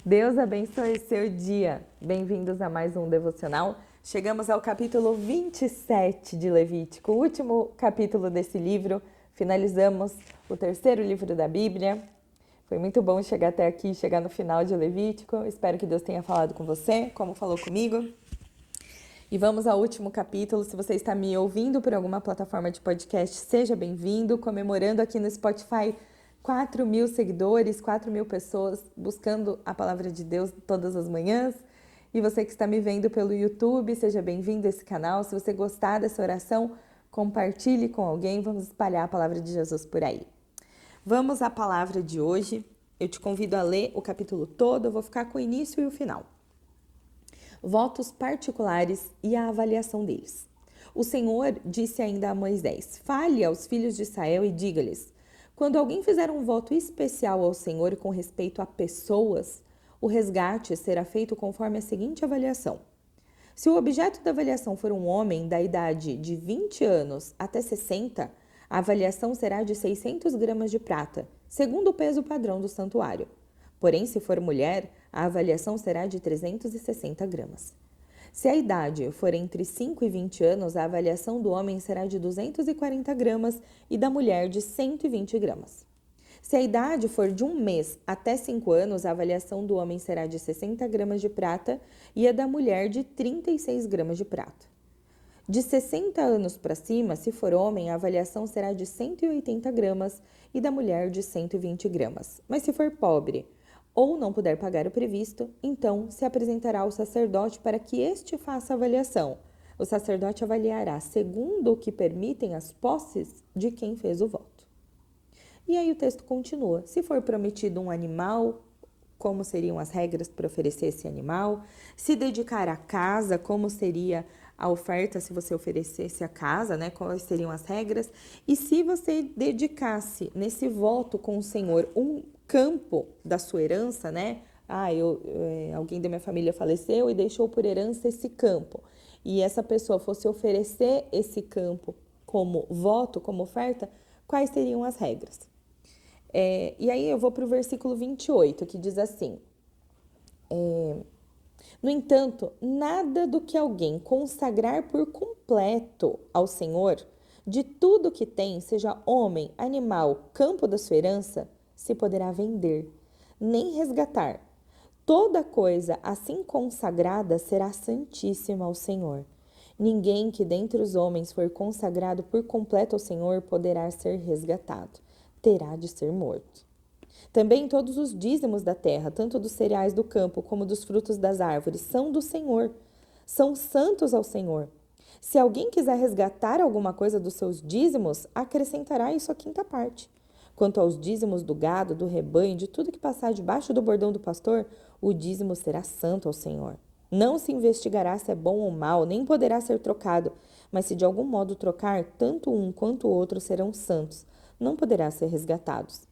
Deus abençoe seu dia. Bem-vindos a mais um devocional. Chegamos ao capítulo 27 de Levítico, o último capítulo desse livro. Finalizamos o terceiro livro da Bíblia. Foi muito bom chegar até aqui, chegar no final de Levítico. Espero que Deus tenha falado com você, como falou comigo. E vamos ao último capítulo. Se você está me ouvindo por alguma plataforma de podcast, seja bem-vindo. Comemorando aqui no Spotify 4.000 seguidores, 4.000 pessoas buscando a palavra de Deus todas as manhãs. E você que está me vendo pelo YouTube, seja bem-vindo a esse canal. Se você gostar dessa oração, compartilhe com alguém. Vamos espalhar a palavra de Jesus por aí. Vamos à palavra de hoje. Eu te convido a ler o capítulo todo. Eu vou ficar com o início e o final. Votos particulares e a avaliação deles. O Senhor disse ainda a Moisés: fale aos filhos de Israel e diga-lhes: quando alguém fizer um voto especial ao Senhor com respeito a pessoas, o resgate será feito conforme a seguinte avaliação. Se o objeto da avaliação for um homem da idade de 20 anos até 60, a avaliação será de 600 gramas de prata, segundo o peso padrão do santuário. Porém, se for mulher, a avaliação será de 360 gramas. Se a idade for entre 5 e 20 anos, a avaliação do homem será de 240 gramas e da mulher de 120 gramas. Se a idade for de 1 mês até 5 anos, a avaliação do homem será de 60 gramas de prata e a da mulher de 36 gramas de prata. De 60 anos para cima, se for homem, a avaliação será de 180 gramas e da mulher de 120 gramas. Mas se for pobre ou não puder pagar o previsto, então se apresentará ao sacerdote para que este faça a avaliação. O sacerdote avaliará segundo o que permitem as posses de quem fez o voto. E aí o texto continua. Se for prometido um animal, como seriam as regras para oferecer esse animal? Se dedicar a casa, como seria a oferta se você oferecesse a casa, né? Quais seriam as regras? E se você dedicasse nesse voto com o Senhor um campo da sua herança, né? Alguém da minha família faleceu e deixou por herança esse campo. E essa pessoa fosse oferecer esse campo como voto, como oferta, quais seriam as regras? E aí eu vou para o versículo 28, que diz assim: no entanto, nada do que alguém consagrar por completo ao Senhor, de tudo que tem, seja homem, animal, campo da sua herança, se poderá vender, nem resgatar. Toda coisa assim consagrada será santíssima ao Senhor. Ninguém que dentre os homens for consagrado por completo ao Senhor poderá ser resgatado. Terá de ser morto. Também todos os dízimos da terra, tanto dos cereais do campo como dos frutos das árvores, são do Senhor. São santos ao Senhor. Se alguém quiser resgatar alguma coisa dos seus dízimos, acrescentará isso à quinta parte. Quanto aos dízimos do gado, do rebanho, de tudo que passar debaixo do bordão do pastor, o dízimo será santo ao Senhor. Não se investigará se é bom ou mal, nem poderá ser trocado, mas se de algum modo trocar, tanto um quanto o outro serão santos, não poderá ser resgatados.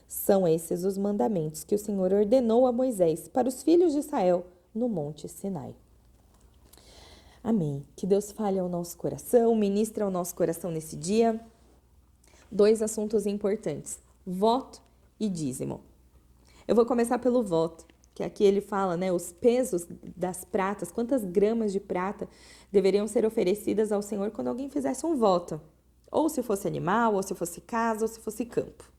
São esses os mandamentos que o Senhor ordenou a Moisés para os filhos de Israel no Monte Sinai. Amém. Que Deus fale ao nosso coração, ministre ao nosso coração nesse dia. 2 assuntos importantes: voto e dízimo. Eu vou começar pelo voto, que aqui ele fala, né, os pesos das pratas, quantas gramas de prata deveriam ser oferecidas ao Senhor quando alguém fizesse um voto. Ou se fosse animal, ou se fosse casa, ou se fosse campo.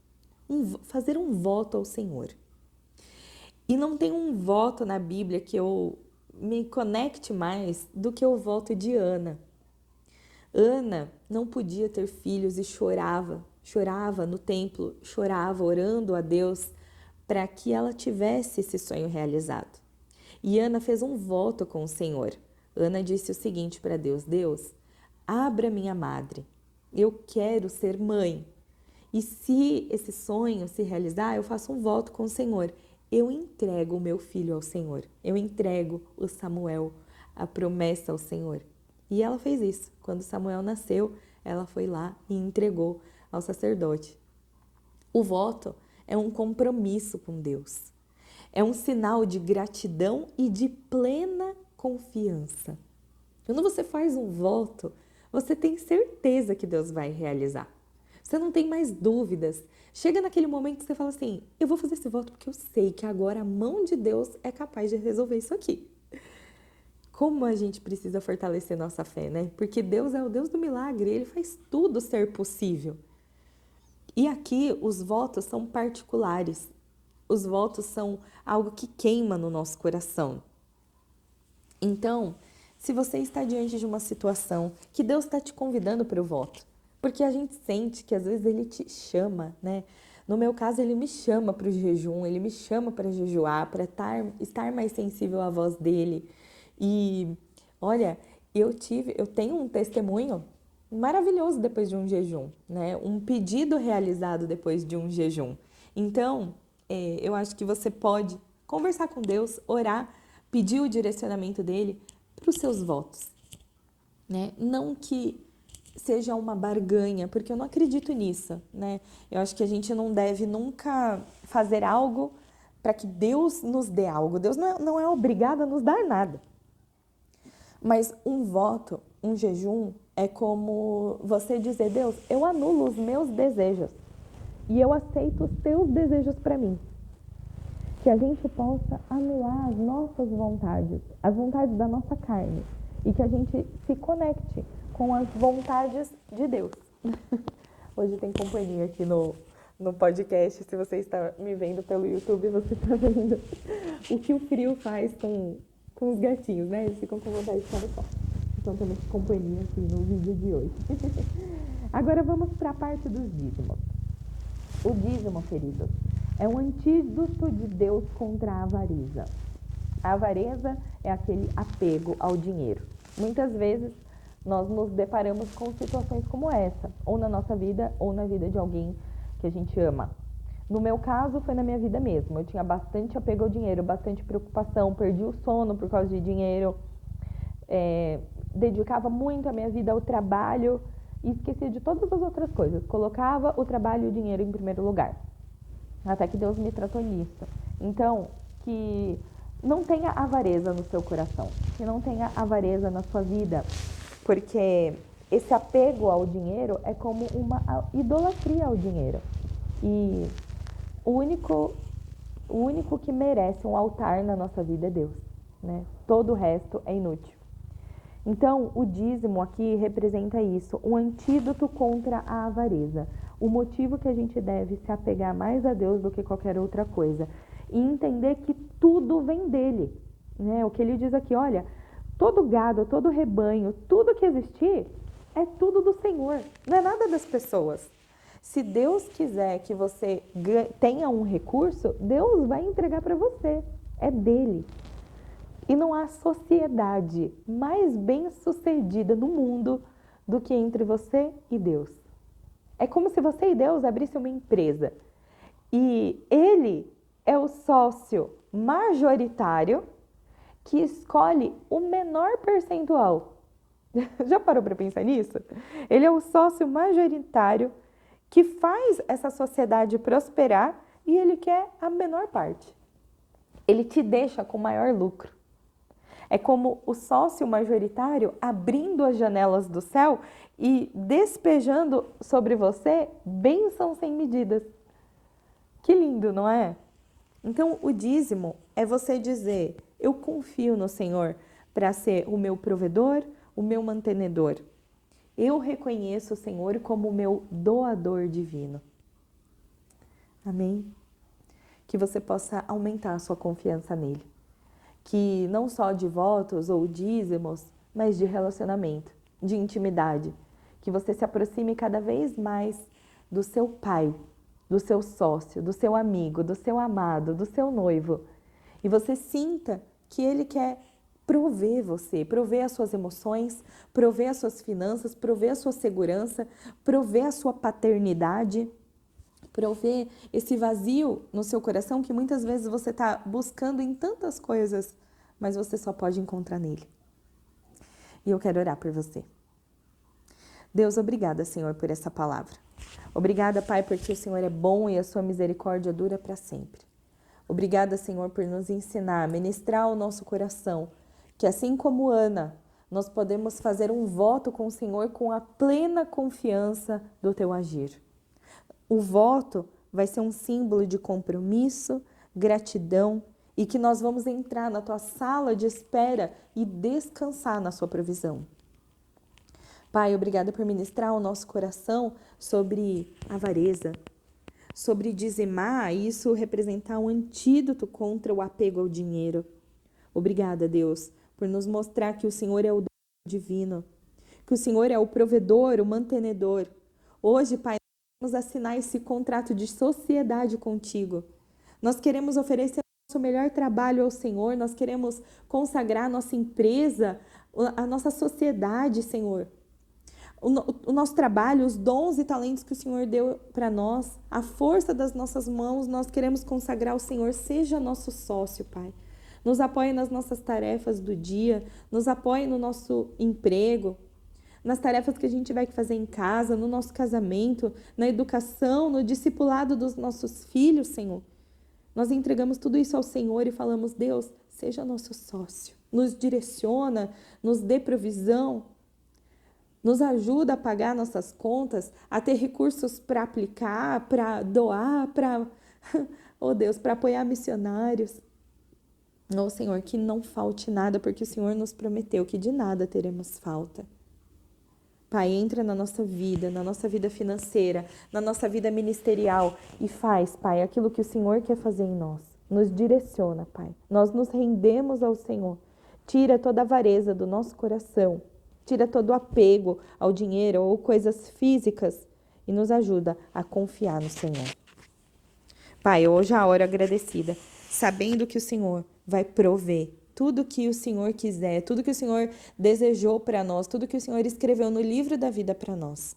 Fazer um voto ao Senhor. E não tem um voto na Bíblia que eu me conecte mais do que o voto de Ana. Ana não podia ter filhos e chorava no templo, chorava orando a Deus para que ela tivesse esse sonho realizado. E Ana fez um voto com o Senhor. Ana disse o seguinte para Deus: Deus, abra minha madre, eu quero ser mãe. E se esse sonho se realizar, eu faço um voto com o Senhor. Eu entrego o meu filho ao Senhor. Eu entrego o Samuel, a promessa ao Senhor. E ela fez isso. Quando Samuel nasceu, ela foi lá e entregou ao sacerdote. O voto é um compromisso com Deus. É um sinal de gratidão e de plena confiança. Quando você faz um voto, você tem certeza que Deus vai realizar. Você não tem mais dúvidas. Chega naquele momento que você fala assim, eu vou fazer esse voto porque eu sei que agora a mão de Deus é capaz de resolver isso aqui. Como a gente precisa fortalecer nossa fé, né? Porque Deus é o Deus do milagre, Ele faz tudo ser possível. E aqui os votos são particulares. Os votos são algo que queima no nosso coração. Então, se você está diante de uma situação que Deus está te convidando para o voto, porque a gente sente que às vezes Ele te chama, né? No meu caso, Ele me chama para o jejum, Ele me chama para jejuar, para estar mais sensível à voz dEle. E, olha, eu tenho um testemunho maravilhoso depois de um jejum, né? Um pedido realizado depois de um jejum. Então, eu acho que você pode conversar com Deus, orar, pedir o direcionamento dele para os seus votos, né? Não que seja uma barganha, porque eu não acredito nisso, né? Eu acho que a gente não deve nunca fazer algo para que Deus nos dê algo. Deus não é obrigado a nos dar nada. Mas um voto, um jejum, é como você dizer, Deus, eu anulo os meus desejos e eu aceito os teus desejos para mim. Que a gente possa anular as nossas vontades, as vontades da nossa carne, e que a gente se conecte com as vontades de Deus. Hoje tem companhia aqui no podcast. Se você está me vendo pelo YouTube, você está vendo o que o frio faz com os gatinhos, né? Eles ficam com vontade de ficar no sol. Então temos companhia aqui no vídeo de hoje. Agora vamos para a parte dos dízimos. O dízimo, queridos, é um antídoto de Deus contra a avareza. A avareza é aquele apego ao dinheiro. Muitas vezes nós nos deparamos com situações como essa, ou na nossa vida, ou na vida de alguém que a gente ama. No meu caso, foi na minha vida mesmo. Eu tinha bastante apego ao dinheiro, bastante preocupação, perdi o sono por causa de dinheiro, dedicava muito a minha vida ao trabalho e esquecia de todas as outras coisas. Colocava o trabalho e o dinheiro em primeiro lugar. Até que Deus me tratou nisso. Então, que não tenha avareza no seu coração, que não tenha avareza na sua vida, porque esse apego ao dinheiro é como uma idolatria ao dinheiro. E o único que merece um altar na nossa vida é Deus, né? Todo o resto é inútil. Então, o dízimo aqui representa isso, um antídoto contra a avareza. O motivo que a gente deve se apegar mais a Deus do que qualquer outra coisa. E entender que tudo vem dele, né? O que ele diz aqui, olha, todo gado, todo rebanho, tudo que existir é tudo do Senhor, não é nada das pessoas. Se Deus quiser que você tenha um recurso, Deus vai entregar para você, é dele. E não há sociedade mais bem-sucedida no mundo do que entre você e Deus. É como se você e Deus abrissem uma empresa e ele é o sócio majoritário que escolhe o menor percentual. Já parou para pensar nisso? Ele é o sócio majoritário que faz essa sociedade prosperar e ele quer a menor parte. Ele te deixa com maior lucro. É como o sócio majoritário abrindo as janelas do céu e despejando sobre você bênçãos sem medidas. Que lindo, não é? Então, o dízimo é você dizer, eu confio no Senhor para ser o meu provedor, o meu mantenedor. Eu reconheço o Senhor como o meu doador divino. Amém? Que você possa aumentar a sua confiança nele. Que não só de votos ou dízimos, mas de relacionamento, de intimidade. Que você se aproxime cada vez mais do seu pai, do seu sócio, do seu amigo, do seu amado, do seu noivo. E você sinta que ele quer prover você, prover as suas emoções, prover as suas finanças, prover a sua segurança, prover a sua paternidade, prover esse vazio no seu coração que muitas vezes você está buscando em tantas coisas, mas você só pode encontrar nele. E eu quero orar por você. Deus, obrigada, Senhor, por essa palavra. Obrigada, Pai, porque o Senhor é bom e a sua misericórdia dura para sempre. Obrigada, Senhor, por nos ensinar a ministrar o nosso coração, que assim como Ana, nós podemos fazer um voto com o Senhor com a plena confiança do teu agir. O voto vai ser um símbolo de compromisso, gratidão e que nós vamos entrar na tua sala de espera e descansar na sua provisão. Pai, obrigada por ministrar o nosso coração sobre avareza, sobre dizimar e isso representar um antídoto contra o apego ao dinheiro. Obrigada, Deus, por nos mostrar que o Senhor é o Deus divino, que o Senhor é o provedor, o mantenedor. Hoje, Pai, nós vamos assinar esse contrato de sociedade contigo. Nós queremos oferecer o nosso melhor trabalho ao Senhor, nós queremos consagrar a nossa empresa, a nossa sociedade, Senhor. O nosso trabalho, os dons e talentos que o Senhor deu para nós, a força das nossas mãos, nós queremos consagrar ao Senhor. Seja nosso sócio, Pai. Nos apoie nas nossas tarefas do dia, nos apoie no nosso emprego, nas tarefas que a gente vai fazer em casa, no nosso casamento, na educação, no discipulado dos nossos filhos, Senhor. Nós entregamos tudo isso ao Senhor e falamos, Deus, seja nosso sócio. Nos direciona, nos dê provisão, nos ajuda a pagar nossas contas, a ter recursos para aplicar, para doar, para, oh Deus, para apoiar missionários. Oh Senhor, que não falte nada, porque o Senhor nos prometeu que de nada teremos falta. Pai, entra na nossa vida financeira, na nossa vida ministerial e faz, Pai, aquilo que o Senhor quer fazer em nós. Nos direciona, Pai. Nós nos rendemos ao Senhor. Tira toda a avareza do nosso coração. Tira todo o apego ao dinheiro ou coisas físicas e nos ajuda a confiar no Senhor. Pai, hoje a hora agradecida, sabendo que o Senhor vai prover tudo que o Senhor quiser, tudo que o Senhor desejou para nós, tudo que o Senhor escreveu no livro da vida para nós.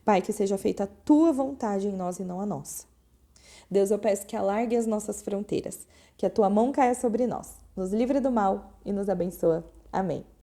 Pai, que seja feita a tua vontade em nós e não a nossa. Deus, eu peço que alargue as nossas fronteiras, que a tua mão caia sobre nós, nos livre do mal e nos abençoa. Amém.